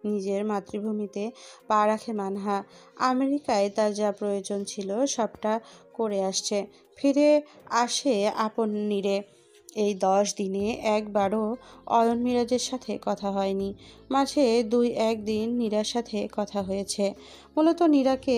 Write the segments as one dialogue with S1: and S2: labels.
S1: নিজের মাতৃভূমিতে পা রাখে মানহা। আমেরিকায় তার যা প্রয়োজন ছিল সবটা করে আসছে, ফিরে আসে আপন নীড়ে। এই 10 দিনে একবারও অয়ন মিরাজের সাথে কথা হয়নি। মাঝে 2-1 দিন নীরার সাথে কথা হয়েছে। মূলত নীরাকে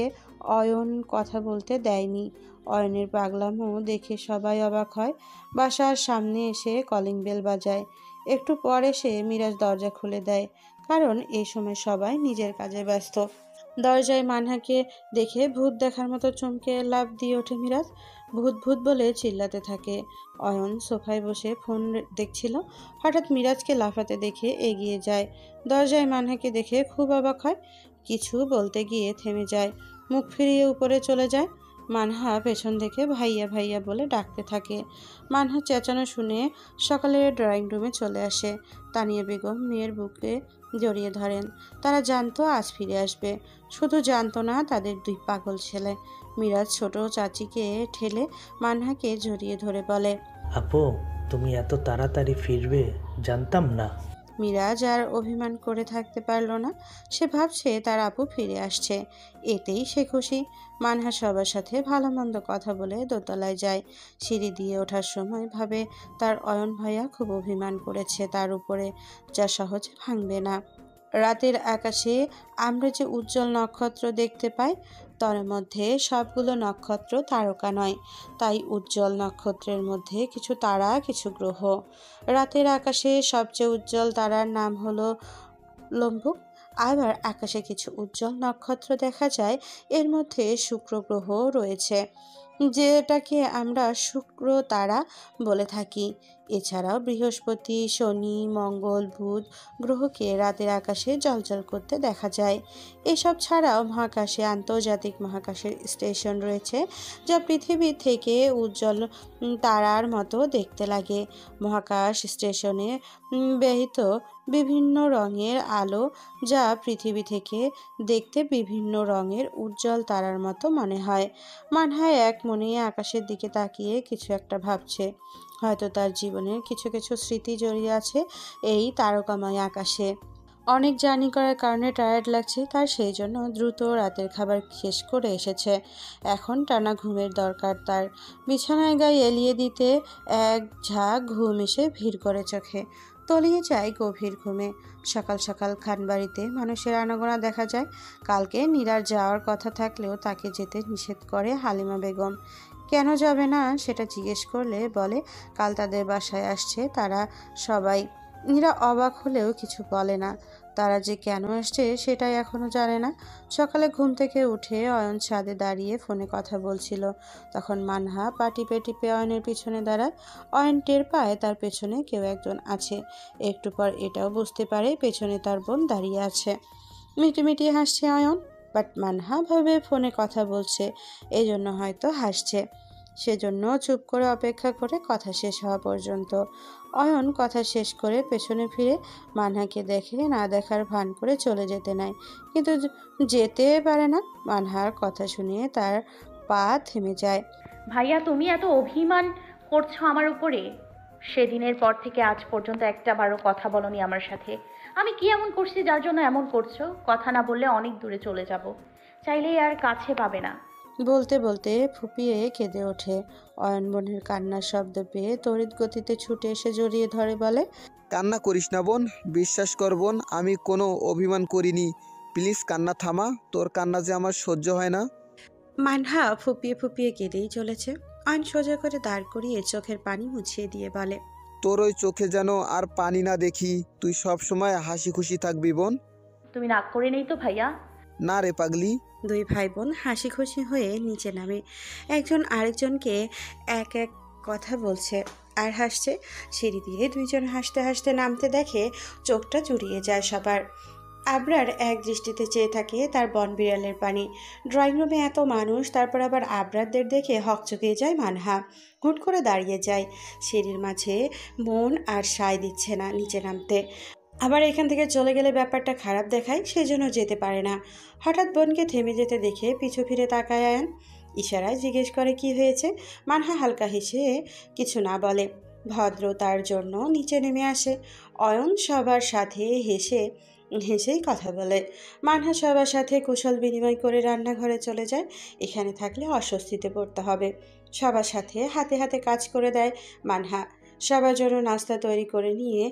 S1: অয়ন কথা বলতে দেয়নি। অয়নের পাগলামো দেখে সবাই অবাক হয়। বাসার সামনে এসে কলিং বেল বাজায়। একটু পর এসে মিরাজ দরজা খুলে দেয়, কারণ এই সময় সবাই নিজের কাজে ব্যস্ত। দরজায় মানহাকে দেখে ভূত দেখার মতো চমকে লাফ দিয়ে ওঠে মিরাজ। ভূত ভূত বলে চিল্লাতে থাকে। অয়ন সোফায় বসে ফোন দেখছিল। হঠাৎ মিরাজকে লাফাতে দেখে এগিয়ে যায়। দরজায় মানহাকে দেখে খুব অবাক হয়। কিছু বলতে গিয়ে থেমে যায়, মুখ ফিরিয়ে উপরে চলে যায়। মানহা পেছন থেকে ভাইয়া ভাইয়া বলে ডাকতে থাকে। মানহা চেঁচানো শুনে সকালে ড্রয়িং রুমে চলে আসে। তানিয়া বেগম মেয়ের বুকে জড়িয়ে ধরেন। তারা জানতো আজ ফিরে আসবে, শুধু জানতো না তাদের 2 পাগল ছেলে। মিরাজ ছোট চাচিকে ঠেলে মানহাকে জড়িয়ে ধরে বলে,
S2: আপু, তুমি এত তাড়াতাড়ি ফিরবে জানতাম না।
S1: মিরাজ আর অভিমান করে থাকতে পারল না। সে ভাবছে তার আপু ফিরে আসছে, এতেই সে খুশি। মানহা সবার সাথে ভালো মন্দ কথা বলে দোতলায় যায়। সিঁড়ি দিয়ে ওঠার সময় ভাবে তার অয়ন ভাইয়া খুব অভিমান করেছে তার উপরে, যা সহজে ভাঙবে না। রাতের আকাশে আমরা যে উজ্জ্বল নক্ষত্র দেখতে পাই, তার মধ্যে সবগুলো নক্ষত্র তারকা নয়। তাই উজ্জ্বল নক্ষত্রের মধ্যে কিছু তারা, কিছু গ্রহ। রাতের আকাশে সবচেয়ে উজ্জ্বল তারার নাম হলো লম্বুক। আবার আকাশে কিছু উজ্জ্বল নক্ষত্র দেখা যায়, এর মধ্যে শুক্র গ্রহ রয়েছে, যেটাকে আমরা শুক্র তারা বলে থাকি। এছাড়াও বৃহস্পতি, শনি, মঙ্গল, বুধ গ্রহকে রাতের আকাশে জ্বলজ্বল করতে দেখা যায়। এসব ছাড়াও মহাকাশে আন্তর্জাতিক মহাকাশের স্টেশন রয়েছে, যা পৃথিবী থেকে উজ্জ্বল তারার মতো দেখতে লাগে। মহাকাশ স্টেশনে ব্যহিত বিভিন্ন রঙের আলো, যা পৃথিবী থেকে দেখতে বিভিন্ন রঙের উজ্জ্বল তারার মতো মনে হয়। মানহা এক মনে আকাশের দিকে তাকিয়ে কিছু একটা ভাবছে। হয়তো তার জীবনের কিছু কিছু স্মৃতি জড়িয়ে আছে এই তারকাময় আকাশে। অনেক জার্নি করার কারণে টায়ার্ড লাগছে তার, সেই জন্য দ্রুত রাতের খাবার শেষ করে এসেছে। এখন টানা ঘুমের দরকার তার। বিছানায় গায়ে এলিয়ে দিতে এক ঝাঁক ঘুম এসে ভিড় করে চোখে, তলিয়ে যায় গভীর ঘুমে। সকাল সকাল খানবাড়িতে মানুষের আনাগোনা দেখা যায়। কালকে নীরার যাওয়ার কথা থাকলেও তাকে যেতে নিষেধ করে হালিমা বেগম। কেন যাবে না সেটা জিজ্ঞেস করলে বলে কাল তাদের বাসায় আসছে তারা সবাই। নীরা অবাক হলেও কিছু বলে না। তারা যে কেন আসছে সেটাই এখনো জানে না। সকালে ঘুম থেকে উঠে অয়ন ছাদে দাঁড়িয়ে ফোনে কথা বলছিল, তখন মানহা পা টিপে টিপে অয়নের পিছনে দাঁড়ায়। অয়ন টের পায় তার পেছনে কেউ একজন আছে। একটু পর এটাও বুঝতে পারে পেছনে তার বোন দাঁড়িয়ে আছে। মিটিমিটি হাসছে অয়ন, বাট মানহা ভাবে ফোনে কথা বলছে, এই জন্য হয়তো হাসছে। সেজন্য চুপ করে অপেক্ষা করে কথা শেষ হওয়া পর্যন্ত। অয়ন কথা শেষ করে পেছনে ফিরে মানহাকে দেখে না দেখার ভান করে চলে যেতে নেয়, কিন্তু যেতে পারে না। মানহার কথা শুনে তার পা থেমে যায়।
S3: ভাইয়া, তুমি এত অভিমান করছো আমার উপরে? সেদিনের পর থেকে আজ পর্যন্ত একটা বারও কথা বলনি আমার সাথে। আমি কি এমন করছি যার জন্য এমন করছো? কথা না বললে অনেক দূরে চলে যাব, চাইলেই আর কাছে পাবে না।
S1: বলতে বলতে ফুপিয়ে কেঁদে ওঠে। অয়ন বোনের কান্নার শব্দ পেয়ে তড়িৎ গতিতে ছুটে এসে জড়িয়ে ধরে বলে,
S4: কান্না করিস না বোন, বিশ্বাস কর বোন, আমি কোনো অভিমান করিনি। প্লিজ কান্না থামা, তোর কান্না যে আমার সহ্য হয় না।
S1: মানহা ফুপিয়ে ফুপিয়ে কেঁদেই চলেছে। অয়ন সোজা করে দাঁড় করিয়ে চোখের পানি মুছিয়ে দিয়ে বলে,
S4: তোর ওই চোখে যেন আর পানি না দেখি, তুই সব সময় হাসি খুশি থাকবি বোন।
S3: তুমি রাগ করে নেই তো ভাইয়া?
S4: না রে পাগলি।
S1: 2 ভাই বোন হাসি খুশি হয়ে নিচে নামে। একজন আরেকজনকে এক এক কথা বলছে আর হাসছে। সিঁড়ি দিয়ে 2 জন হাসতে হাসতে নামতে দেখে চোখটা জুড়িয়ে যায় সবার। আবরার এক দৃষ্টিতে চেয়ে থাকে তার বনবিড়ালের পানি। ড্রয়িং রুমে এত মানুষ, তারপর আবার আবরারদের দেখে হকচকিয়ে যায় মানহা। হুট করে দাঁড়িয়ে যায়। সিঁড়ির মাঝে মন আর সায় দিচ্ছে না নিচে নামতে। আবার এখান থেকে চলে গেলে ব্যাপারটা খারাপ দেখায়, সেজন্য যেতে পারে না। হঠাৎ বোনকে থেমে যেতে দেখে পিছু ফিরে তাকায় আয়ান। ইশারায় জিজ্ঞেস করে কি হয়েছে। মানহা হালকা হেসে কিছু না বলে, ভদ্রতার জন্য নিচে নেমে আসে। অয়ন সবার সাথে হেসে হেসেই কথা বলে। মানহা সবার সাথে কুশল বিনিময় করে রান্নাঘরে চলে যায়। এখানে থাকলে অস্বস্তিতে পড়তে হবে। সবার সাথে হাতে হাতে কাজ করে দেয় মানহা। সবার জন্য নাস্তা তৈরি করে নিয়ে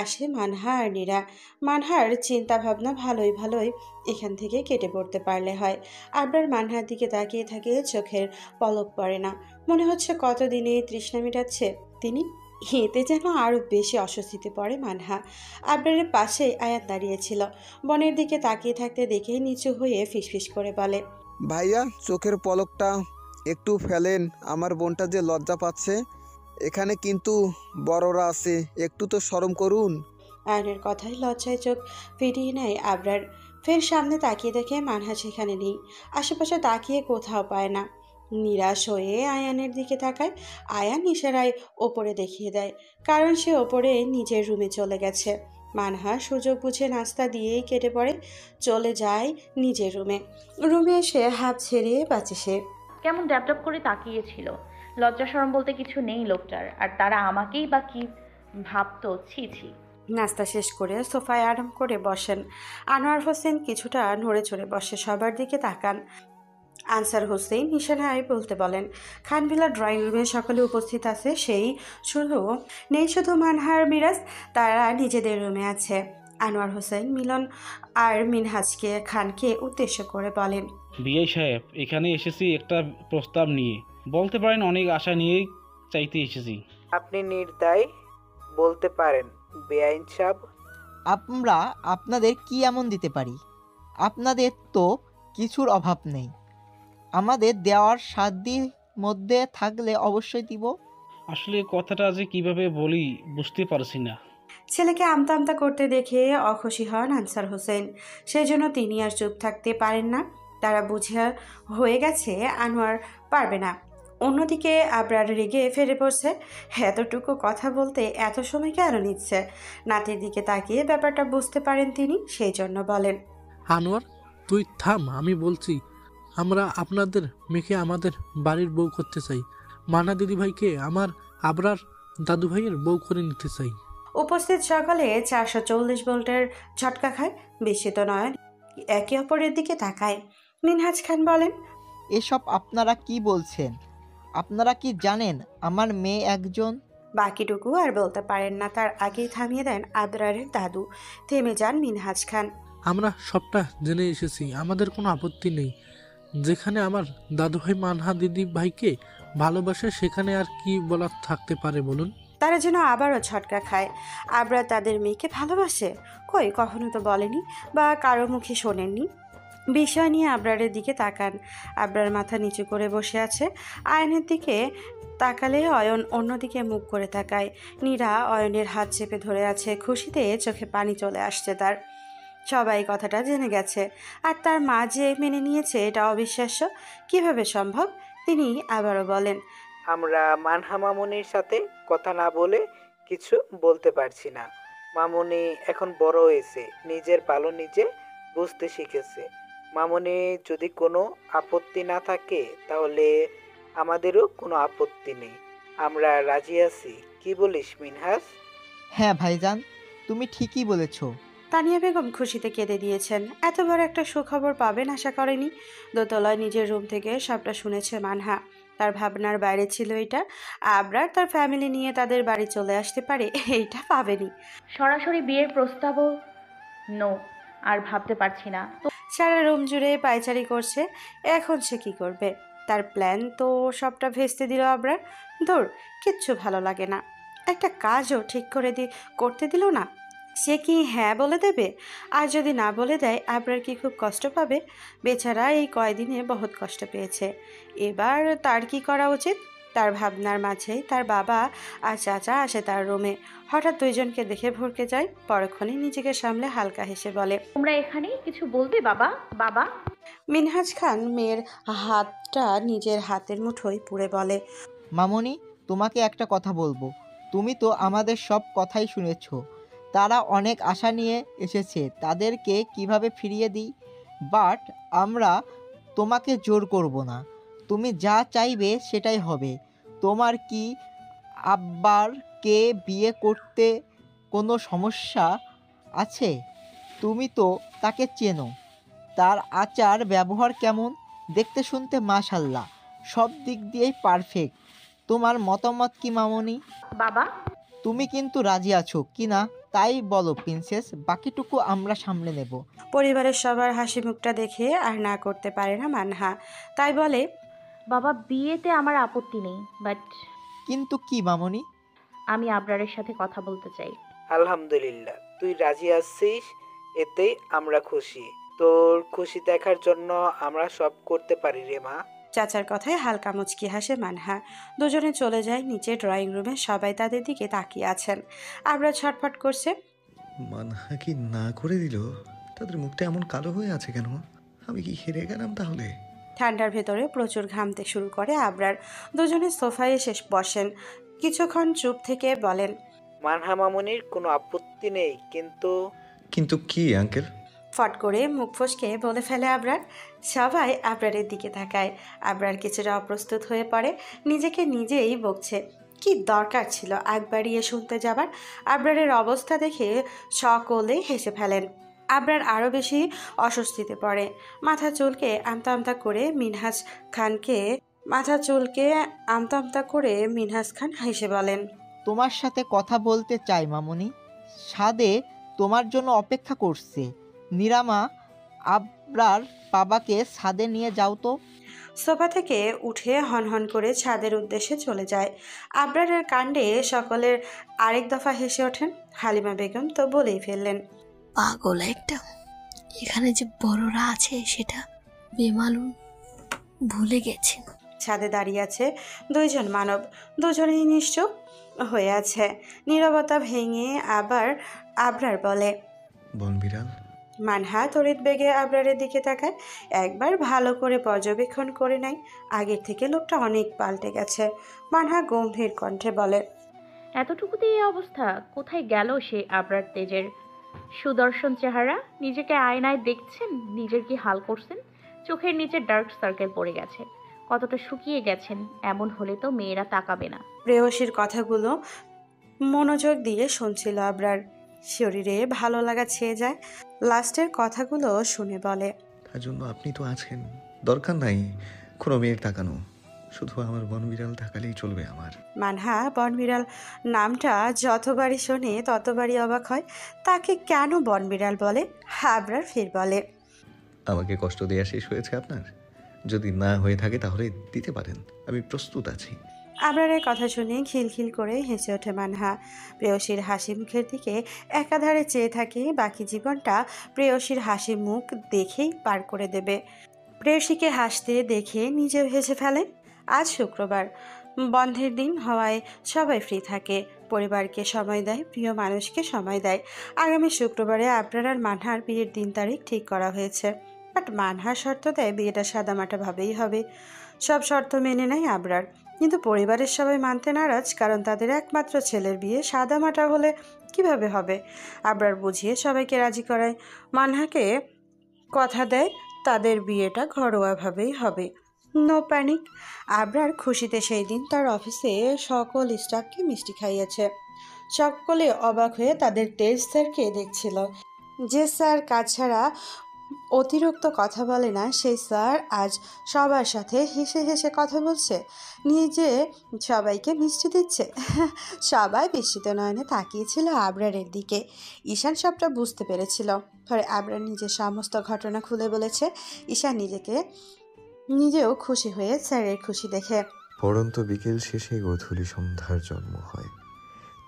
S1: আসে মানহা আর নীরা। মানহার চিন্তা ভাবনা ভালোই ভালোই এখান থেকে কেটে পড়তে পারলে হয়। আবরার মানহার দিকে তাকিয়ে থাকে, চোখের পলক পড়ে না। মনে হচ্ছে কতদিনে তৃষ্ণা মেটাচ্ছে তিনি। এতে যেন আরও বেশি অস্বস্তিতে পড়ে মানহা। আবরারের পাশেই আয়াত দাঁড়িয়েছিল। বনের দিকে তাকিয়ে থাকতে দেখে নিচু হয়ে ফিসফিস করে বলে,
S4: ভাইয়া চোখের পলকটা একটু ফেলেন, আমার বোনটা যে লজ্জা পাচ্ছে। এখানে কিন্তু বড়রা আছে, একটু তো শরম করুন।
S1: আয়নের কথায় লজ্জায় চোখ ফিরিয়ে নেয় আবরার। ফের সামনে তাকিয়ে দেখে মানহা সেখানে নেই। আশেপাশে তাকিয়ে কোথাও পায় না। নিরাশ হয়ে আয়ানের দিকে তাকায়। আয়ান ইশারায় ওপরে দেখিয়ে দেয়, কারণ সে ওপরে নিজের রুমে চলে গেছে। মানহা সুযোগ বুঝে নাস্তা দিয়েই কেটে পড়ে চলে যায় নিজের রুমে। রুমে এসে হাত ছেড়ে বাঁচে সে।
S3: কেমন ড্যাপ করে তাকিয়েছিল। লজ্জা শরম বলতে কিছু নেই লোকটার, আর তারা আমাকেই বা কি ভাবতো, ছি ছি।
S1: নাস্তা শেষ করে সোফায় আরাম করে বসেন। আনোয়ার হোসেন কিছুটা নড়ে চড়ে বসে সবার দিকে তাকান। আনসার হোসেন নিশানায় বলতে বলেন, খানভিলা ড্রয়িং রুমে সকলে উপস্থিত আছে, শুধু মানহার মিরাজ, তারা নিজেদের রুমে আছে। আনোয়ার হোসেন মিলন আর মিনহাজকে খানকে উদ্দেশ্য করে বলেন,
S5: বিআই সাহেব, এখানে এসেছি একটা প্রস্তাব নিয়ে। বলতে পারেন অনেক আশা নিয়েই চাইতে এসেছি।
S6: আপনি নির্দ্বিধায় বলতে পারেন বেআইন সাহেব।
S7: আমরা আপনাদের কি এমন দিতে পারি? আপনাদের তো কিছুর অভাব নেই। আমাদের দেওয়ার সাধ্যের মধ্যে থাকলে অবশ্যই দিব।
S5: আসলে কথাটা যে কিভাবে বলি বুঝতে পারছি না।
S1: ছেলেকে আমতা আমতা করতে দেখে অখুশি হন আনসার হোসেন। সেই জন্য তিনি আর চুপ থাকতে পারেন না। তারা বুঝে হয়ে গেছে আনোয়ার পারবে না। অন্যদিকে আবরার রেগে ফেরে পড়ছে। এতটুকু কথা বলতে এত সময় কেন নিচ্ছে? নাতির দিকে তাকিয়ে ব্যাপারটা বুঝতে পারেন তিনি, সেই জন্য বলেন,
S2: আনোয়ার, তুই থাম, আমি বলছি। আমরা আপনাদের মেয়েকে আমাদের বাড়ির বউ করতে চাই। মানা দিদিভাইকে আমার আবরার দাদু ভাইয়ের বউ করে নিতে চাই।
S1: উপস্থিত সকলে 440 ভোল্টের ঝটকা খায়। বিস্মিত নয়ন একে অপরের দিকে তাকায়। মিনহাজ খান বলেন,
S7: এসব আপনারা কি বলছেন? আপনারা কি জানেন আমার মেয়ে একজন?
S1: বাকিটুকু আর বলতে পারেন না, তার আগেই থামিয়ে দেন আবরারের দাদু। থেমে যান মিনহাজ খান।
S2: আমরা সবটা জেনে এসেছি, আমাদের কোনো আপত্তি নেই। যেখানে আমার দাদুভাই মানহা দিদি ভাইকে ভালোবাসে, সেখানে আর কি বলার থাকতে পারে বলুন?
S1: তারা যেন আবারও ঝটকা খায়। আবরার তাদের মেয়েকে ভালোবাসে? কই, কখনো তো বলেনি বা কারো মুখে শোনেননি। বিষয় নিয়ে আবরারের দিকে তাকান। আবরার মাথা নিচু করে বসে আছে। আয়নের দিকে তাকালে অয়ন অন্যদিকে মুখ করে তাকায়। নীরা অয়নের হাত চেপে ধরে আছে। খুশিতে চোখে পানি চলে আসছে তার। সবাই কথাটা জেনে গেছে, আর তার মা যে মেনে নিয়েছে এটা অবিশ্বাস্য। কিভাবে সম্ভব? তিনি আবারও বলেন,
S6: আমরা মানহা মামুনির সাথে কথা না বলে কিছু বলতে পারছি না। মামুনি এখন বড় হয়েছে, নিজের ভালো নিজে বুঝতে শিখেছে। মামুনি যদি কোনো আপত্তি না থাকে তাহলে আমাদেরও কোনো আপত্তি নেই। আমরা রাজি আছি। কি বলিস মিনহাজ?
S7: হ্যাঁ ভাইজান, তুমি ঠিকই বলেছ।
S1: তানিয়া বেগম খুশিতে কেঁদে দিয়েছেন। এত বড় একটা সুখবর পাবেন আশা করেনি। দোতলায় নিজের রুম থেকে সবটা শুনেছে মানহা। তার ভাবনার বাইরে ছিল এটা। আবরার তার ফ্যামিলি নিয়ে তাদের বাড়ি চলে আসতে পারে, এইটা পাবেনি।
S3: সরাসরি বিয়ের প্রস্তাবও নো, আর ভাবতে পারছি না।
S1: সারা রুম জুড়ে পায়চারি করছে। এখন সে কি করবে? তার প্ল্যান তো সবটা ভেস্তে দিল আবরার। ধুর, কিচ্ছু ভালো লাগে না। একটা কাজও ঠিক করে করতে দিল না। সে কি হ্যাঁ বলে দেবে? আর যদি না বলে দেয়, আবরার কি খুব কষ্ট পাবে? বেচারা এই কয়দিনে বহুত কষ্ট পেয়েছে। এবার তার কি করা উচিত? তার ভাবনার মাঝেই তার বাবা আর চাচা আসে তার রুমে। হঠাৎ দুইজনকে দেখে ভরকে যায়। পরক্ষণে নিজেকে সামলে হালকা হেসে বলে,
S3: তোমরা এখানে কিছু বলবে? বাবা, বাবা।
S1: মিনহাজ খান মেয়ের হাতটা নিজের হাতের মুঠোয় পুড়ে বলে,
S7: মামনি, তোমাকে একটা কথা বলবো। তুমি তো আমাদের সব কথাই শুনেছ। তারা অনেক আশা নিয়ে এসেছে, তাদেরকে কিভাবে ফিরিয়ে দিই। বাট আমরা তোমাকে জোর করব না। তুমি যা চাইবে সেটাই হবে। তোমার কি আব্বারকে বিয়ে করতে কোনো সমস্যা আছে? তুমি তো তাকে চেনো, তার আচার ব্যবহার কেমন, দেখতে শুনতে মাশাল্লাহ, সব দিক দিয়েই পারফেক্ট। তোমার মতামত কি মামনি?
S3: বাবা,
S7: তুমি কিন্তু রাজি আছো কি না তাই বলো প্রিন্সেস, বাকিটুকু আমরা সামলে নেব।
S1: পরিবারের সবার হাসি মুখটা দেখে আর না করতে পারে না মানহা, তাই বলে,
S3: বাবা বিয়েতে আমার আপত্তি নেই, বাট
S7: কিন্তু কি মামনি?
S3: আমি আবরারের সাথে কথা বলতে চাই।
S6: আলহামদুলিল্লাহ, তুই রাজি আছিস, এতেই আমরা খুশি। তোর খুশি দেখার জন্য আমরা সব করতে পারি রে মা।
S1: চাচার কথায় হালকা মুচকি হাসে মানহা। দুজনে চলে যায় নিচে ড্রয়িং রুমে, সবাই তাদের দিকে তাকিয়ে আছেন। আবরার ছটফট করছে।
S8: মানহা কি না করে দিল? তাদের মুখটা এমন কালো হয়ে আছে কেন? আমি কি হেরে গেলাম তাহলে?
S1: ঠান্ডার ভেতরে প্রচুর ঘামতে শুরু করে আবরার। দুজনে সোফায় এসে বসেন, কিছুক্ষণ চুপ থেকে বলেন,
S6: মানহা মামুনির কোনো আপত্তি নেই, কিন্তু
S8: কিন্তু কি আঙ্কেল?
S1: ফট করে মুখ ফসকে বলে ফেলে আবরার। সবাই আবরারের দিকে তাকায়। আবরার কিছুটা অপ্রস্তুত হয়ে পড়ে, নিজেকে নিজেই বকছে। কি দরকার ছিল আগ বাড়িয়ে শুনতে যাবার। আবরারের অবস্থা দেখে সকলে হেসে ফেলেন। আবরার আরও বেশি অস্বস্তিতে পড়ে। মাথা চুলকে আমতা করে মিনহাজ খান হেসে বলেন,
S7: তোমার সাথে কথা বলতে চাই মামনি। সাদে তোমার জন্য অপেক্ষা করছে। নিরামা, আবরার বাবাকে ছাদে নিয়ে যাও তো।
S1: সোফা থেকে উঠে হনহন করে ছাদের উদ্দেশ্যে চলে যায়। আবরারের কাণ্ডে সকলের আরেক দফা হেসে ওঠেন। হালিমা বেগম তো বলেই ফেললেন,
S9: পাগল একটা, এখানে যে বড়রা আছে সেটা বেমালুম ভুলে গেছে।
S1: ছাদে দাঁড়িয়ে আছে দুইজন মানব, দুজনেই নিশ্চুপ হয়ে আছে। নীরবতা ভেঙে আবার আবরার বলে,
S8: বনবিড়াল।
S1: মানহা তড়িৎ বেগে আবরারের দিকে তাকায়। একবার ভালো করে পর্যবেক্ষণ করে নেয়, আগের থেকে লোকটা অনেক পাল্টে গেছে। মানহা গম্ভীর কণ্ঠে বলে,
S3: এতটুকুতে এই অবস্থা? কোথায় গেল সে আবরার তেজের সুদর্শন চেহারা? নিজেকে আয়নায় দেখছেন, নিজের কি হাল করছেন? চোখের নিচে ডার্ক সার্কেল পড়ে গেছে, কতটা শুকিয়ে গেছেন। এমন হলে তো মেয়েরা তাকাবে না।
S1: প্রেয়সীর কথাগুলো মনোযোগ দিয়ে শুনছিল আবরার। শরীরে ভালো লাগা ছেয়ে যায়। লাস্টের কথাগুলো শুনে বলে,
S8: তার জন্য আপনি তো আছেন, দরকার নাই কোনো মেয়ের তাকানো, শুধু আমার বনবিড়াল তাকালেই চলবে আমার।
S1: মানহা বনবিড়াল নামটা যতবারই শোনে ততবারই অবাক হয়। তাকে কেন বনবিড়াল বলে? আবরার ফির বলে,
S8: আমাকে কষ্ট দেওয়া শেষ হয়েছে আপনার? যদি না হয়ে থাকে তাহলে দিতে পারেন, আমি প্রস্তুত আছি।
S1: আবরারের কথা শুনে খিলখিল করে হেসে ওঠে মানহা। প্রেয়সীর হাসি মুখের দিকে একাধারে চেয়ে থাকে। বাকি জীবনটা প্রেয়সীর হাসি মুখ দেখেই পার করে দেবে। প্রেয়সীকে হাসতে দেখে নিজেও হেসে ফেলে। আজ শুক্রবার, বন্ধের দিন হওয়ায় সবাই ফ্রি থাকে, পরিবারকে সময় দেয়, প্রিয় মানুষকে সময় দেয়। আগামী শুক্রবারে আবরার আর মানহার বিয়ের দিন তারিখ ঠিক করা হয়েছে। বাট মানহার শর্ত দেয় বিয়েটা সাদামাটাভাবেই হবে। সব শর্ত মেনে নেয় আবরার, কিন্তু পরিবারের সবাই মানতে নারাজ, কারণ তাদের একমাত্র ছেলের বিয়ে সাদামাটা হলে কিভাবে হবে। আবরার বুঝিয়ে সবাইকে রাজি করায়। মানহাকে কথা দেয় তাদের বিয়েটা ঘরোয়াভাবেই হবে। No panic. আবরার খুশিতে সেই দিন তার অফিসে সকল স্টাফকে মিষ্টি খাইয়েছে। সকলে অবাক হয়ে তাদের টেস্ট স্যারকে দেখছিল। যে স্যার কাজ ছাড়া অতিরিক্ত কথা বলে না, সেই স্যার আজ সবার সাথে হেসে হেসে কথা বলছে, নিজে সবাইকে মিষ্টি দিচ্ছে। সবাই বিস্মিত নয়নে তাকিয়েছিল আবরারের দিকে। ঈশান সবটা বুঝতে পেরেছিল। পরে আবরার নিজের সমস্ত ঘটনা খুলে বলেছে। ঈশান নিজেও খুশি হয়ে স্যারের খুশি দেখে।
S10: পড়ন্ত বিকেল শেষে গধূলি সন্ধ্যার জন্ম হয়,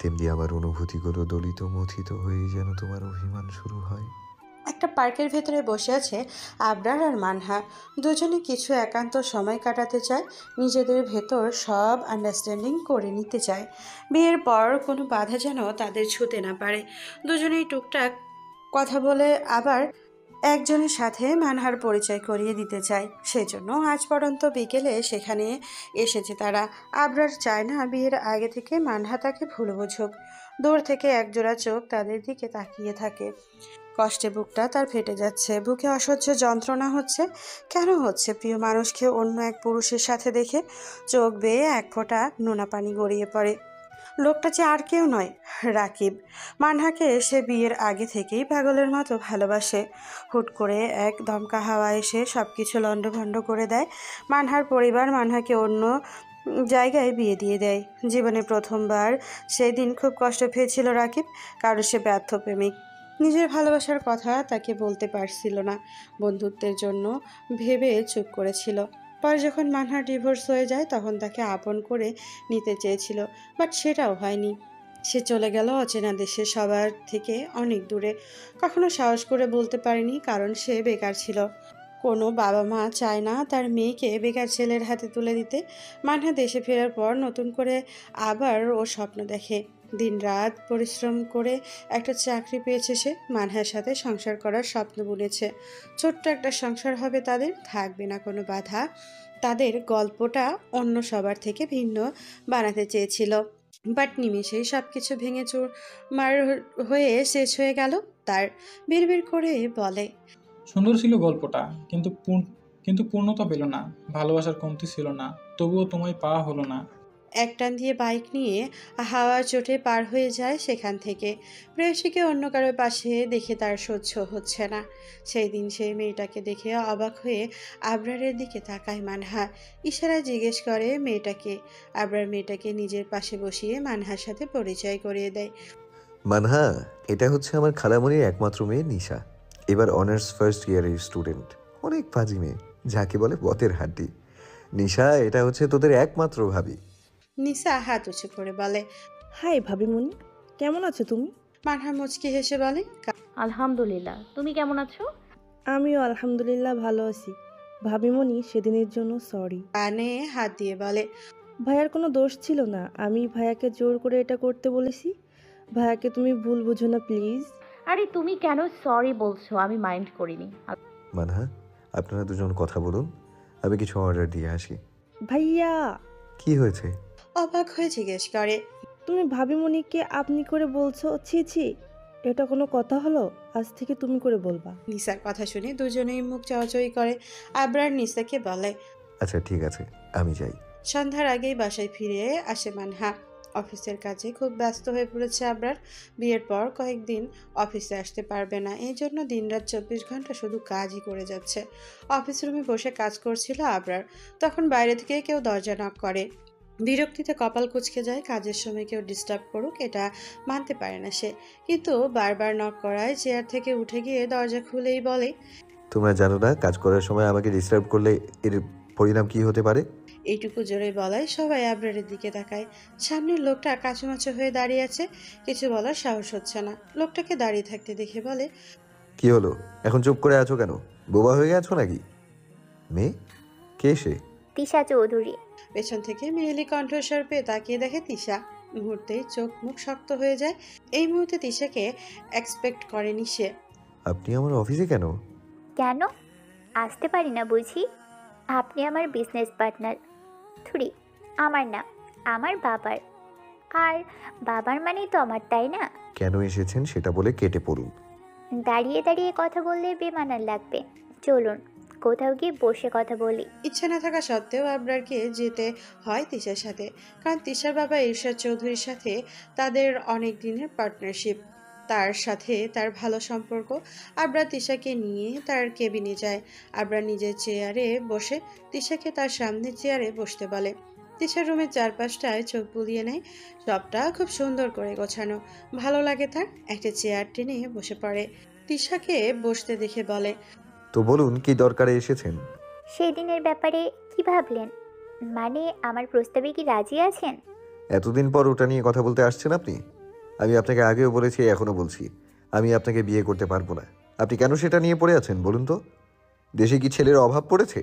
S10: তেমনি আমার অনুভূতিগুলো দলিত মথিত হয়ে যেন তোমার অভিমান শুরু হয়।
S1: একটা পার্কের ভেতরে বসে আছে আবরার আর মানহা। দুজনে কিছু একান্ত সময় কাটাতে চায়, নিজেদের ভেতর সব আন্ডারস্ট্যান্ডিং করে নিতে চায়। বিয়ের পর কোনো বাধা যেন তাদের ছুঁতে না পারে। দুজনেই টুকটাক কথা বলে আবার একজনের সাথে মানহার পরিচয় করিয়ে দিতে চায়। সেজন্য আজ পর্যন্ত বিকেলে সেখানে এসেছে তারা। আবরার চায় না বিয়ের আগে থেকে মানহা তাকে ভুল বুঝুক। দূর থেকে একজোড়া চোখ তাদের দিকে তাকিয়ে থাকে। কষ্টে বুকটা তার ফেটে যাচ্ছে, বুকে অসহ্য যন্ত্রণা হচ্ছে। কেন হচ্ছে? প্রিয় মানুষকে অন্য এক পুরুষের সাথে দেখে চোখ বেয়ে এক ফোঁটা নোনা পানি গড়িয়ে পড়ে। লোকটা যে আর কেউ নয়, রাকিব। মানহাকে সে বিয়ের আগে থেকেই পাগলের মতো ভালোবাসে। হুট করে এক দমকা হাওয়া এসে সব কিছু লণ্ডভণ্ড করে দেয়। মানহার পরিবার মানহাকে অন্য জায়গায় বিয়ে দিয়ে দেয়। জীবনে প্রথমবার সেই দিন খুব কষ্ট পেয়েছিল রাকিব, কারণ সে ব্যর্থ প্রেমিক। নিজের ভালোবাসার কথা তাকে বলতে পারছিল না, বন্ধুত্বের জন্য ভেবে চুপ করেছিল। পরে যখন মানহার ডিভোর্স হয়ে যায় তখন তাকে আপন করে নিতে চেয়েছিল, বাট সেটাও হয়নি। সে চলে গেল অচেনা দেশে, সবার থেকে অনেক দূরে। কখনো সাহস করে বলতে পারেনি, কারণ সে বেকার ছিল। কোনো বাবা মা চায় না তার মেয়েকে বেকার ছেলের হাতে তুলে দিতে। মানহা দেশে ফেরার পর নতুন করে আবার ও স্বপ্ন দেখে। দিনরাত পরিশ্রম করে একটা চাকরি পেয়েছে সে। মানহার সাথে সংসার করার স্বপ্ন বুনেছে। ছোট্ট একটা সংসার হবে তাদের, থাকবে না কোনো বাধা। তাদের গল্পটা অন্য সবার থেকে ভিন্ন বানাতে চেয়েছিল, বাট নিমেষেই সব কিছু ভেঙে চুরমার হয়ে শেষ হয়ে গেল। তার বিড়বিড় করে বলে,
S11: সুন্দর ছিল গল্পটা, কিন্তু পূর্ণতা পেল না। ভালোবাসার কমতি ছিল না, তবুও তোমায় পাওয়া হলো না।
S1: একটান দিয়ে বাইক নিয়ে হাওয়ার চোটে পার হয়ে যায় সেখান থেকে। প্রেয়সীকে অন্য কারোর পাশে দেখে তার সহ্য হচ্ছে না। সেই দিন সেই মেয়েটাকে দেখে অবাক হয়ে আবরারের দিকে তাকায় মানহা। ইশারায় জিজ্ঞেস করে মেয়েটাকে। আবরার মেয়েটাকে নিজের পাশে বসিয়ে মানহার সাথে পরিচয় করিয়ে দেয়।
S10: মানহা, এটা হচ্ছে আমার খালামণির একমাত্র মেয়ে নিশা। এবার অনার্স ফার্স্ট ইয়ারের স্টুডেন্ট। অনেক ফাজি মেয়ে, যাকে বলে বতের হাড্ডি। নিশা, এটা হচ্ছে তোদের একমাত্র ভাবি।
S1: নিশা হাত উঁচু করে বলে,
S12: হাই ভাবিমণি, কেমন আছো তুমি?
S1: মানহা মুচকি হেসে বলে,
S3: আলহামদুলিল্লাহ, তুমি কেমন আছো?
S12: আমিও আলহামদুলিল্লাহ ভালো আছি। ভাবিমণি, সেদিনের জন্য সরি।
S1: কানে হাত দিয়ে বলে,
S12: ভাইয়ার কোনো দোষ ছিল না, আমি ভাইয়াকে জোর করে এটা করতে বলেছি। ভাইয়াকে তুমি ভুল বুঝো না প্লিজ।
S3: আরে তুমি কেন সরি বলছো? আমি মাইন্ড করিনি।
S10: মানহা, আপনারা দুজন কথা বলুন, আমি কিছু অর্ডার দিয়ে আসি।
S12: ভাইয়া,
S10: কি হয়েছে?
S1: অবাক হয়ে জিজ্ঞেস করে,
S12: তুমি ভাবিমণিকে আপনি করে বলছো? ছি ছি, এটা কোনো কথা হলো? আজ থেকে তুমি করে বলবা।
S1: নিসার কথা শুনে দুজনেই মুখ চাওয়াচাওয়ি করে। আবরার নিসাকে বলে,
S10: আচ্ছা ঠিক আছে, আমি যাই।
S1: সন্ধ্যার আগেই বাসায় ফিরে আসে মানহা। অফিসের কাজে খুব ব্যস্ত হয়ে পড়েছে আবরার। বিয়ের পর কয়েকদিন অফিসে আসতে পারবে না, এই জন্য দিনরাত 24 ঘন্টা শুধু কাজই করে যাচ্ছে। অফিস রুমে বসে কাজ করছিল আবরার, তখন বাইরে থেকে কেউ দরজা নক করে। বিরক্তিতে কপাল কুঁচকে যায়। কাজের সময় কেউ ডিস্টার্ব করুক এটা মানতে পারে না সে, কিন্তু বারবার নক করায় চেয়ার থেকে উঠে গিয়ে দরজা খুলেই বলে,
S10: তোমরা জানো না কাজ করার সময় আমাকে ডিস্টার্ব করলে এর পরিণাম কি হতে পারে?
S1: এইটুকু জোরে বলায় সবাই আবরারের দিকে তাকায়। সামনের লোকটা কাচুমাচু হয়ে দাঁড়িয়ে আছে, কিছু বলার সাহস হচ্ছে না। লোকটাকে দাঁড়িয়ে থাকতে দেখে বলে,
S10: কি হলো, এখন চুপ করে আছো কেন? বোবা হয়ে গেছো নাকি? মেয়ে কে সে?
S13: তিশা চৌধুরী।
S1: পেছন থেকে মেয়েলি কণ্ঠস্বর পেয়ে তাকিয়ে দেখে তিশা। মুহূর্তেই চোখ মুখ শক্ত হয়ে যায়। এই মুহূর্তে তিশাকে এক্সপেক্ট করেনি সে।
S10: আপনি আমার অফিসে কেন?
S13: কেন আসতে পারি না বুঝি? আপনি আমার বিজনেস পার্টনার। থুড়ি আমার না, আমার বাবার। আর বাবার মানেই তো আমার, তাই না?
S10: কেন এসেছেন সেটা বলে কেটে পড়ুন।
S13: দাঁড়িয়ে দাঁড়িয়ে কথা বললে বেমানান লাগবে। চলুন কোথাও গিয়ে বসে কথা বলি।
S1: ইচ্ছা না থাকা সত্ত্বেও আবরারকে যেতে হয় তিশার সাথে, কারণ তিশার বাবা ইরশাদ চৌধুরীর সাথে তাদের অনেক দিনের পার্টনারশিপ। তার সাথে তার ভালো সম্পর্ক। আবরার তিশাকে নিয়ে তার কেবিনে যায়। আবরার নিজের চেয়ারে বসে তিশাকে তার সামনে চেয়ারে বসতে বলে। তিশার রুমের চারপাশটায় চোখ বুলিয়ে নেয়। সবটা খুব সুন্দর করে গোছানো, ভালো লাগে তার। একটা চেয়ার টেনে বসে পড়ে। তিশাকে বসতে দেখে বলে,
S10: তো বলুন কি দরকারে এসেছেন?
S13: সেই দিনের ব্যাপারে কি ভাবলেন? মানে আমার প্রস্তাবে কি রাজি আছেন?
S10: এতদিন পর ওটা নিয়ে কথা বলতে আসছেন আপনি? আমি আপনাকে আগেও বলেছি, এখনো বলছি, আমি আপনাকে বিয়ে করতে পারবো না। আপনি কেন সেটা নিয়ে পড়ে আছেন বলুন তো? দেশে কি ছেলের অভাব পড়েছে?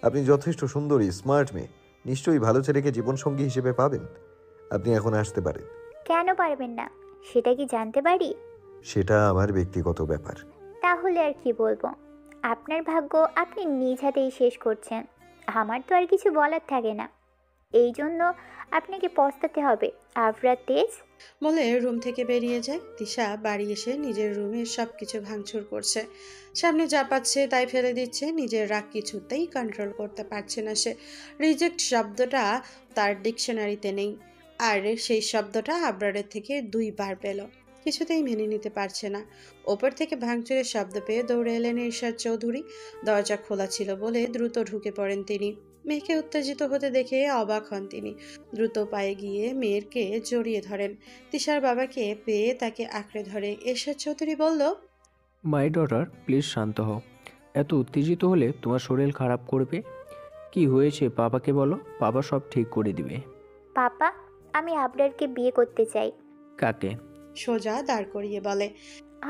S10: আপনি যথেষ্ট সুন্দরী, স্মার্ট মেয়ে, নিশ্চয়ই ভালো ছেলেকে জীবনসঙ্গী হিসেবে পাবেন। আপনি এখন আসতে পারেন।
S13: কেন পারবেন না সেটা কি জানতে পারি?
S10: সেটা আমার ব্যক্তিগত ব্যাপার।
S13: তাহলে আর কি বলবো? আপনার ভাগ্য আপনি নিজ হাতেই শেষ করছেন। আমার তো আর কিছু বলার থাকে না। এই জন্য আপনাকে পস্তাতে হবে আবরার তেজ।
S1: বলে রুম থেকে বেরিয়ে যায়। তিশা বাড়ি এসে নিজের রুমে সব কিছু ভাঙচুর করছে। সামনে যা পাচ্ছে তাই ফেলে দিচ্ছে। নিজের রাগ কিছুতেই কন্ট্রোল করতে পারছে না সে। রিজেক্ট শব্দটা তার ডিকশনারিতে নেই। আর সেই শব্দটা আবরারের থেকে 2 বার পেল। কিছুতেই মেনে নিতে পারছে না। ওপর থেকে ভাঙচুরের শব্দ পেয়ে দৌড়ে এলেন ইরশাদ চৌধুরী। দরজা খোলা ছিল বলে দ্রুত ঢুকে পড়েন তিনি। মেয়েকে উত্তেজিত হতে দেখে অবাক হন তিনি। দ্রুত পায়ে গিয়ে মেয়েরকে জড়িয়ে ধরেন। তিশার বাবাকে পেয়ে তাকে আঁকড়ে ধরে ইরশাদ চৌধুরী বলল,
S14: মাই ডটার, প্লিজ শান্ত হও। এত উত্তেজিত হলে তোমার শরীর খারাপ করবে। কি হয়েছে বাবাকে বলো, বাবা সব ঠিক করে দিবে।
S13: পাপা, আমি আবরারকে বিয়ে করতে চাই।
S14: কাকে?
S1: সোজা দাঁড় করিয়ে বলে,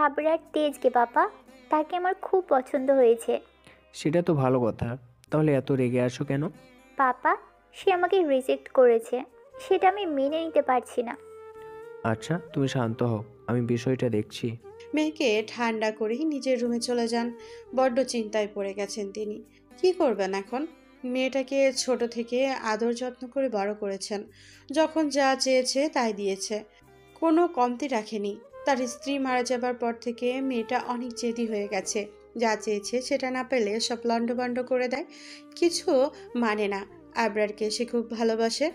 S13: আবরার তেজকে পাপা, তাকে আমার খুব পছন্দ হয়েছে।
S14: সেটা তো ভালো কথা, তাহলে এত রেগে আসো কেন?
S13: পাপা, সে আমাকে রিজেক্ট করেছে, সেটা আমি মেনে নিতে পারছি না।
S14: আচ্ছা তুমি শান্ত হও, আমি বিষয়টা দেখছি।
S1: মেয়েকে ঠান্ডা করেই নিজের রুমে চলে যান। বড্ড চিন্তায় পড়ে গেছেন তিনি। কি করবেন এখন? মেয়েটাকে ছোট থেকে আদর যত্ন করে বড় করেছেন। যখন যা চেয়েছে তাই দিয়েছে, কোনো কমতি রাখেনি। তার স্ত্রী মারা যাবার পর থেকে মেয়েটা অনেক জেদি হয়ে গেছে। যা চেয়েছে সেটা না পেলে সব লণ্ডভণ্ড করে দেয়, কিছু মানে না। আবরারকে সে খুব ভালোবাসে,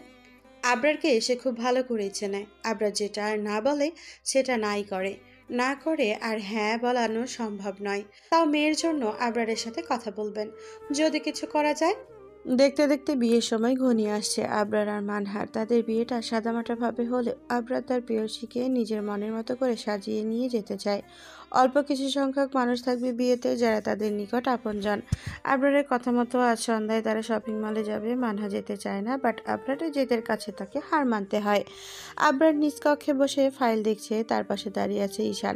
S1: আবরারকে সে খুব ভালো করেই চেনে। আবরার যেটা আর না বলে সেটা নাই করে, না করে আর হ্যাঁ বলানো সম্ভব নয়। তাও মেয়ের জন্য আবরারের সাথে কথা বলবেন, যদি কিছু করা যায়। দেখতে দেখতে বিয়ের সময় ঘনিয়ে আসছে। আবরার আর মানহার, তাদের বিয়েটা সাদামাটাভাবে হলেও আবরার তার প্রেয়সীকে নিজের মনের মতো করে সাজিয়ে নিয়ে যেতে চায়। অল্প কিছু সংখ্যক মানুষ থাকবে বিয়েতে, যারা তাদের নিকট আপনজন। আবরারের কথা মতো আজ সন্ধ্যায় তারা শপিং মলে যাবে। মানহা যেতে চায় না, বাট আবরারের জেদের কাছে তাকে হার মানতে হয়। আবরার নিজ কক্ষে বসে ফাইল দেখছে, তার পাশে দাঁড়িয়ে আছে ঈশান।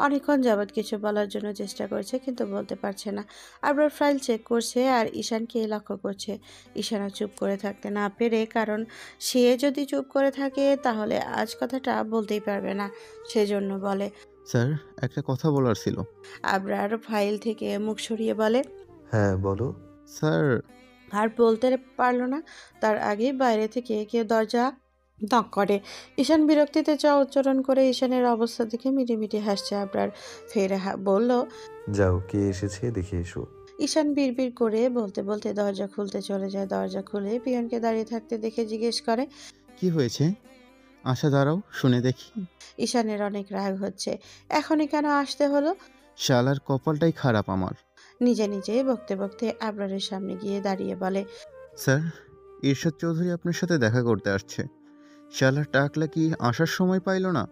S1: অনেকক্ষণ যাবৎ কিছু বলার জন্য চেষ্টা করছে, কিন্তু বলতে পারছে না। আবরার ফাইল চেক করছে আর ঈশানকে লক্ষ্য করছে। ঈশানও চুপ করে থাকতে না পেরে, কারণ সে যদি চুপ করে থাকে তাহলে আজ কথাটা বলতেই পারবে না, সেজন্য বলে,
S15: স্যার একটা কথা বলার ছিল।
S1: আবরার ফাইল থেকে মুখ সরিয়ে বলে,
S10: হ্যাঁ বলো।
S15: স্যার।
S1: আর বলতে পারলো না, তার আগে বাইরে থেকে কেউ দরজা নক করে। ঈশান বিরক্তিতে চ উচ্চারণ করে ঈশানের অবস্থা দেখে মিটিমিটি হাসছে। আবরার ফের বলল,
S10: যাও, কে এসেছে দেখে এসো।
S1: ঈশান বিড়বিড় করে বলতে বলতে দরজা খুলতে চলে যায়। দরজা খুলে পিয়নকে দাঁড়িয়ে থাকতে দেখে জিজ্ঞেস করে,
S15: কি হয়েছে? আশা দাঁড়াও, শুনে দেখি।
S1: ঈশানের অনেক রাগ হচ্ছে, এখনই কেন আসতে হলো?
S15: শালার কপালটাই খারাপ আমার।
S1: নিজে নিজে বকতে বকতে আবরারের সামনে গিয়ে দাঁড়িয়ে বলে,
S15: স্যার, ইরশাদ চৌধুরী আপনার সাথে দেখা করতে আসছে। শালার টাকলা কি আসার সময় পাইল না?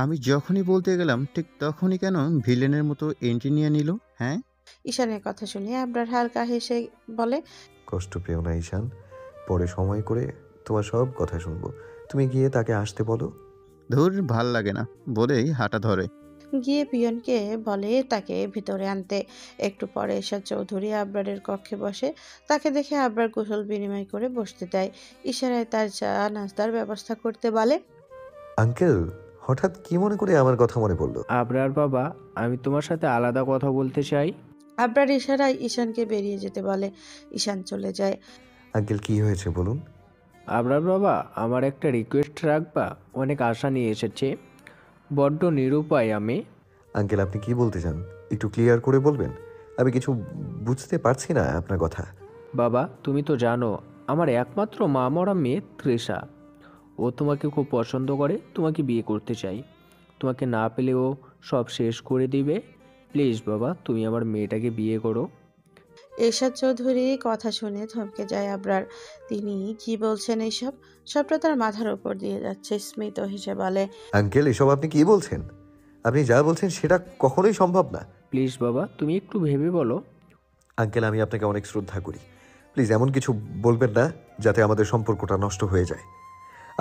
S15: আমি যখনই বলতে গেলাম ঠিক তখনই কেন ভিলেনের মতো এন্ট্রি নিয়ে নিল? হ্যাঁ।
S1: ঈশানের কথা শুনে আবরার হালকা হেসে বলে,
S10: কষ্ট পেও না ঈশান, পরে সময় করে তোমার সব কথা শুনবো। তুমি গিয়ে তাকে আসতে বলো।
S15: ধুর, ভাল লাগে না বলেই হাঁটা ধরে।
S1: গিয়ে পিয়নকে বলে তাকে ভিতরে আনতে। একটু পরে ঈশাদ চৌধুরী আবরারের কক্ষে বসে। তাকে দেখে আবরার কুশল বিনিময় করে বসতে দেয়। ইশারায় তার চা নাস্তার ব্যবস্থা করতে বলে,
S10: আঙ্কেল হঠাৎ কি মনে করে আমার কথা মনে পড়লো?
S14: আবরার বাবা, আমি তোমার সাথে আলাদা কথা বলতে চাই।
S1: আবরার ইশারায় ঈশানকে বেরিয়ে যেতে বলে। ঈশান চলে যায়।
S10: আঙ্কেল কি হয়েছে বলুন?
S14: আবরার বাবা, আমার একটা রিকোয়েস্ট রাখবা? অনেক আশা নিয়ে এসেছে, বড্ড নিরুপায় আমি।
S10: আঙ্কেল আপনি কি বলতে চান, একটু ক্লিয়ার করে বলবেন? আমি কিছু বুঝতে পারছি না আপনার কথা।
S14: বাবা, তুমি তো জানো আমার একমাত্র মা মরা মেয়ে তৃষা, ও তোমাকে খুব পছন্দ করে, তোমাকে বিয়ে করতে চাই। তোমাকে না পেলে ও সব শেষ করে দিবে। প্লিজ বাবা, তুমি আমার মেয়েটাকে বিয়ে করো।
S1: ইরশাদ চৌধুরী কথা শুনে থমকে যায় আবরার। তিনি কি বলছেন এইসব? সবটা তার মাথার উপর দিয়ে যাচ্ছে। স্মিত হেসে বলে,
S10: আঙ্কেল এসব আপনি কি বলছেন? আপনি যা বলছেন সেটা কখনোই সম্ভব না।
S14: প্লিজ বাবা, তুমি একটু ভেবে বলো।
S10: আঙ্কেল আমি আপনাকে অনেক শ্রদ্ধা করি, প্লিজ এমন কিছু বলবেন না যাতে আমাদের সম্পর্কটা নষ্ট হয়ে যায়।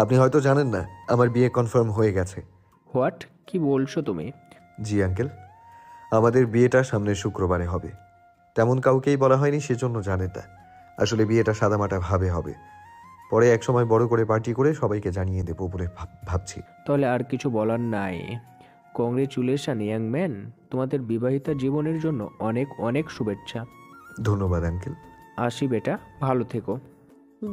S10: আপনি হয়তো জানেন না আমার বিয়ে কনফার্ম হয়ে গেছে।
S14: হোয়াট? কি বলছো তুমি?
S10: জি আঙ্কেল, আমাদের বিয়েটা সামনের শুক্রবারে হবে। তেমন কাউকেই বলা হয়নি, সেজন্য জানেন না। আসলে বিয়েটা সাদামাটা ভাবে হবে, পরে একসময় বড় করে পার্টি করে সবাইকে জানিয়ে দেবো বলে ভাবছি।
S14: তাহলে আর কিছু বলার নাই। কংগ্রেচুলেশন ইয়াং ম্যান, তোমাদের বিবাহিত জীবনের জন্য অনেক অনেক শুভেচ্ছা।
S10: ধন্যবাদ আঙ্কেল।
S14: আসি বেটা, ভালো থেকো।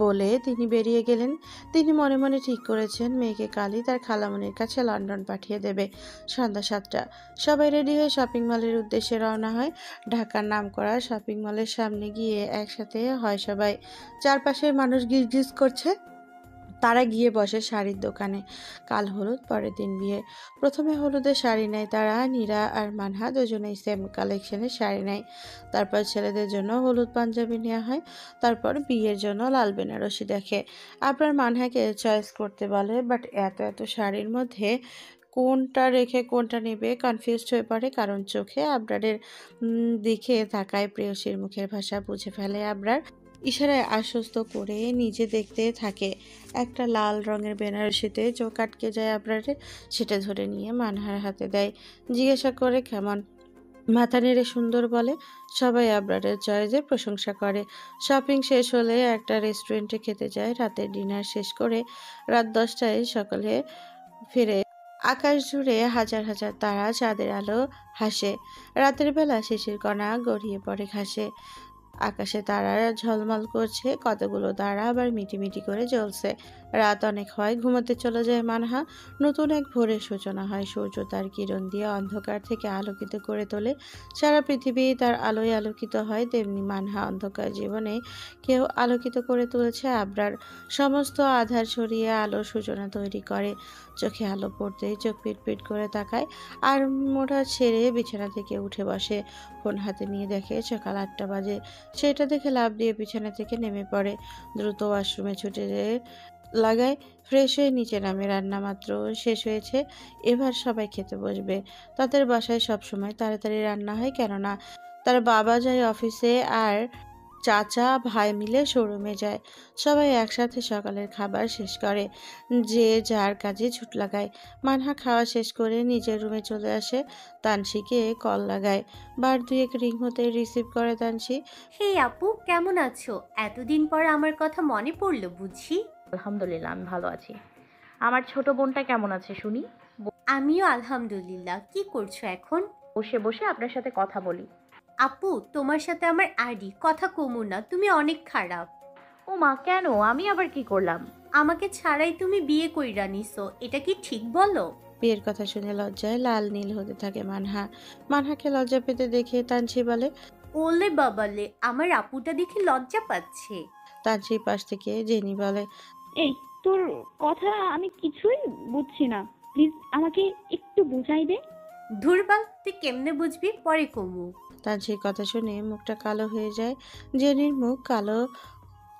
S1: বলে তিনি বেরিয়ে গেলেন। তিনি মনে মনে ঠিক করেছেন মেয়েকে কালই তার খালামণির কাছে লন্ডন পাঠিয়ে দেবে। সন্ধ্যা 7টা। সবাই রেডি হয়ে শপিং মলের উদ্দেশ্যে রওনা হয়। ঢাকার নামকরা শপিং মলের সামনে গিয়ে একসাথে হয় সবাই। চারপাশের মানুষ গিজগিজ করছে। তারা গিয়ে বসে শাড়ির দোকানে। কাল হলুদ, পরের দিন বিয়ে। প্রথমে হলুদের শাড়ি নেয় তারা। নীরা আর মানহা দুজনেই সেম কালেকশনের শাড়ি নেয়। তারপর ছেলেদের জন্য হলুদ পাঞ্জাবি নেওয়া হয়। তারপর বিয়ের জন্য লাল বেনারসি দেখে। আবরার মানহাকে চয়েস করতে বলে, বাট এত এত শাড়ির মধ্যে কোনটা রেখে কোনটা নেবে কনফিউজড হয়ে পড়ে। কারণ চোখে আবরারের দিকে তাকায়। প্রেয়সীর মুখের ভাষা বুঝে ফেলে আবরার। ইশারায় আশ্বস্ত করে নিজে দেখতে থাকে। একটা লাল রঙের বেনারসিতে চোখ আটকে যায় আবরারের। সেটা ধরে নিয়ে মানহার হাতে দেয়। জিজ্ঞাসা করে কেমন। মাথা নেড়ে সুন্দর বলে। সবাই আবরারের চয়েসের প্রশংসা করে। শপিং শেষ হলে একটা রেস্টুরেন্টে খেতে যায়। রাতের ডিনার শেষ করে রাত 10টায় সকালে ফিরে। আকাশ জুড়ে হাজার হাজার তারা, চাঁদের আলো হাসে। রাতের বেলা শিশির কণা গড়িয়ে পড়ে ঘাসে। আকাশে তারারা ঝলমল করছে, কতগুলো তারা আবার মিটিমিটি করে জ্বলছে। রাত অনেক হয়, ঘুমোতে চলে যায় মানহা। নতুন এক ভোরের সূচনা হয়। সূর্য তার কিরণ দিয়ে অন্ধকার থেকে আলোকিত করে তোলে। সারা পৃথিবী তার আলোয় আলোকিত হয়। তেমনি মানহা অন্ধকার জীবনে কেউ আলোকিত করে তুলেছে আবরার। সমস্ত আধার ছড়িয়ে আলোর সূচনা তৈরি করে। চোখে আলো পড়তেই চোখ পিটপিট করে তাকায়। আর মোড়া ছেড়ে বিছানা থেকে উঠে বসে। ফোন হাতে নিয়ে দেখে সকাল 8টা বাজে। সেটা দেখে লাফ দিয়ে বিছানা থেকে নেমে পড়ে। দ্রুত ওয়াশরুমে ছুটে যেয়ে লাগায়। ফ্রেশ হয়ে নিচে নামে। রান্না মাত্র শেষ হয়েছে, এবার সবাই খেতে বসবে। তাদের বাসায় সবসময় তাড়াতাড়ি রান্না হয়, কেননা তার বাবা যায় অফিসে আর চাচা ভাই মিলে শোরুমে যায়। সবাই একসাথে সকালের খাবার শেষ করে, যে যার কাজে ছুট লাগায়। মানহা খাওয়া শেষ করে নিজের রুমে চলে আসে। তানসিকে কল লাগায়। বার দুয়েক রিং হতে রিসিভ করে তানসি।
S16: হে আপু, কেমন আছো? এতদিন পর আমার কথা মনে পড়লো বুঝি।
S3: আলহামদুলিল্লাহ, আমি ভালো আছি। আমার ছোট বোনটা কেমন আছে শুনি?
S16: আমিও আলহামদুলিল্লাহ। কি করছো এখন?
S3: বসে বসে আপনার সাথে কথা বলি।
S16: আপু, তোমার সাথে আমার আরই কথা কমু না, তুমি অনেক খারাপ।
S3: ও মা, কেন? আমি আবার কি করলাম?
S16: আমাকে ছাড়াই তুমি বিয়ে কইরা নিছো, এটা কি ঠিক বলো?
S1: বিয়ের কথা শুনে লজ্জায় লাল নীল হতে থাকে মানহা। মানহাকে লজ্জা পেতে দেখে তানসি বলে,
S16: ওলে বাবালে, আমার আপুটা দেখে লজ্জা পাচ্ছে।
S1: তানসির পাশ থেকে জেনি বলে,
S17: এই তোর কথা আমি কিছুই বুঝছি না, প্লিজ আমাকে একটু বুঝাই দে।
S16: ধুরবাল, তুই কেমনে বুঝবি, পরে কমু।
S1: তানসির কথা শুনে মুখটা কালো হয়ে যায়। জেনির মুখ কালো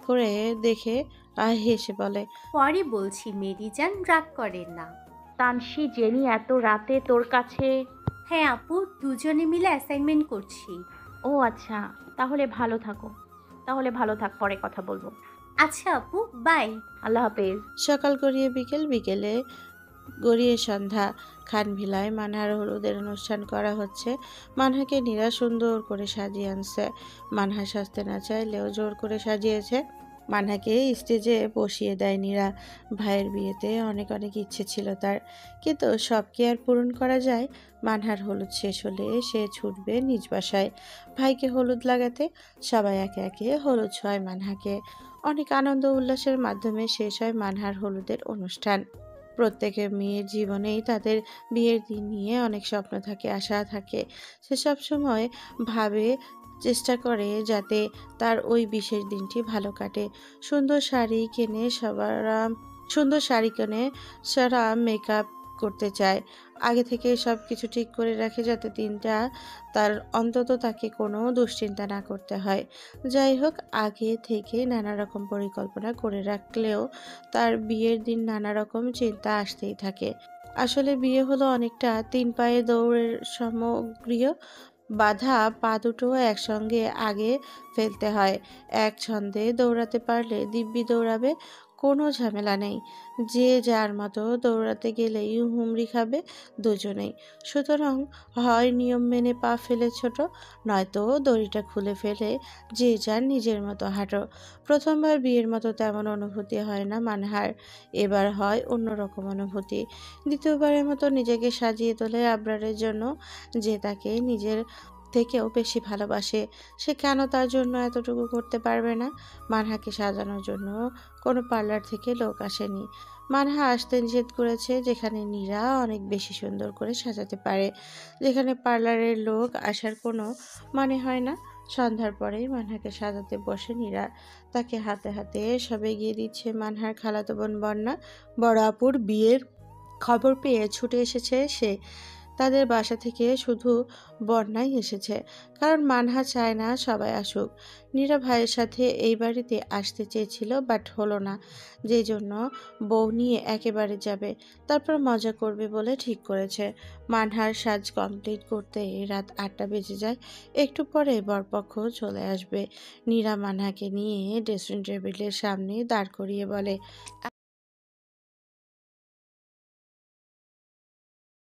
S1: করে দেখে আর হেসে বলে,
S16: পরে বলছি মেরিজান, রাগ করেন না।
S3: তানসি, জেনি এত রাতে তোর কাছে?
S16: হ্যাঁ আপু, দুজনে মিলে অ্যাসাইনমেন্ট করছি।
S3: ও আচ্ছা, তাহলে ভালো থাক, পরে কথা বলবো।
S16: আচ্ছা আপু, বাই।
S3: আল্লাহ হাফেজ।
S1: সকাল গড়িয়ে বিকেল, বিকেলে গড়িয়ে সন্ধ্যা। খানভিলায় মানহার হলুদের অনুষ্ঠান করা হচ্ছে। মানহাকে নীরা সুন্দর করে সাজিয়ে আনছে। মানহা সাজতে না চাইলেও জোর করে সাজিয়েছে। মানহাকে স্টেজে বসিয়ে দেয় নীরা। ভাইয়ের বিয়েতে অনেক অনেক ইচ্ছে ছিল তার, কিন্তু সব কি আর পূরণ করা যায়? মানহার হলুদ শেষ হলে সে ছুটবে নিজ বাসায় ভাইকে হলুদ লাগাতে। সবাই একে একে হলুদ ছোঁয় মানহাকে। অনেক আনন্দ উল্লাসের মাধ্যমে শেষ হয় মানহার হলুদের অনুষ্ঠান। প্রত্যেকের মেয়ের জীবনেই তাদের বিয়ের দিন নিয়ে অনেক স্বপ্ন থাকে, আশা থাকে। সে সব সময় ভাবে, চেষ্টা করে যাতে তার ওই বিশেষ দিনটি ভালো কাটে। সুন্দর শাড়ি কিনে সারা মেকআপ করতে চায়। আগে থেকে সব কিছু ঠিক করে রাখে যাতে দিনটা তার অন্তত তাকে কোনো দুশ্চিন্তা না করতে হয়। যাই হোক, আগে থেকে নানা রকম পরিকল্পনা করে রাখলেও তার বিয়ের দিন নানা রকম চিন্তা আসতেই থাকে। আসলে বিয়ে হলো অনেকটা 3 পায়ে দৌড়ের সমগ্রীয়। বাঁধা পা দুটো একসঙ্গে আগে ফেলতে হয়। এক ছন্দে দৌড়াতে পারলে দিব্যি দৌড়াবে, কোনো ঝামেলা নেই। যে যার মতো দৌড়াতে গেলেই হুমড়ি খাবে দুজনেই। সুতরাং হয় নিয়ম মেনে পা ফেলে ছোট, নয়তো দড়িটা খুলে ফেলে যে যার নিজের মতো হাঁটো। প্রথমবার বিয়ের মতো তেমন অনুভূতি হয় না মানহার, এবার হয় অন্যরকম অনুভূতি। দ্বিতীয়বারের মতো নিজেকে সাজিয়ে তোলে আবরারের জন্য, যে তাকে নিজের থেকেও বেশি ভালোবাসে। সে কেন তার জন্য এতটুকু করতে পারবে না? মানহাকে সাজানোর জন্য কোনো পার্লার থেকে লোক আসেনি। মানহা আসতে নিষেধ করেছে যেখানে নীরা অনেক বেশি সুন্দর করে সাজাতে পারে, যেখানে পার্লারের লোক আসার কোনো মানে হয় না। সন্ধ্যার পরেই মানহাকে সাজাতে বসে নীরা। তাকে হাতে হাতে সব এগিয়ে দিচ্ছে। মানহার খালাতো বোন বন্যা বড় আপুর বিয়ের খবর পেয়ে ছুটে এসেছে সে। তাদের বাসা থেকে শুধু বন্যাই এসেছে, কারণ মানহা চায় না সবাই আসুক। নীরা ভাইয়ের সাথে এই বাড়িতে আসতে চেয়েছিল, বাট হলো না, যেই জন্য বউ নিয়ে একেবারে যাবে, তারপর মজা করবে বলে ঠিক করেছে। মানহার সাজ কমপ্লিট করতে রাত 8টা বেজে যায়। একটু পরে বরপক্ষ চলে আসবে। নীরা মানহাকে নিয়ে ড্রেসিং টেবিলের সামনে দাঁড় করিয়ে বলে,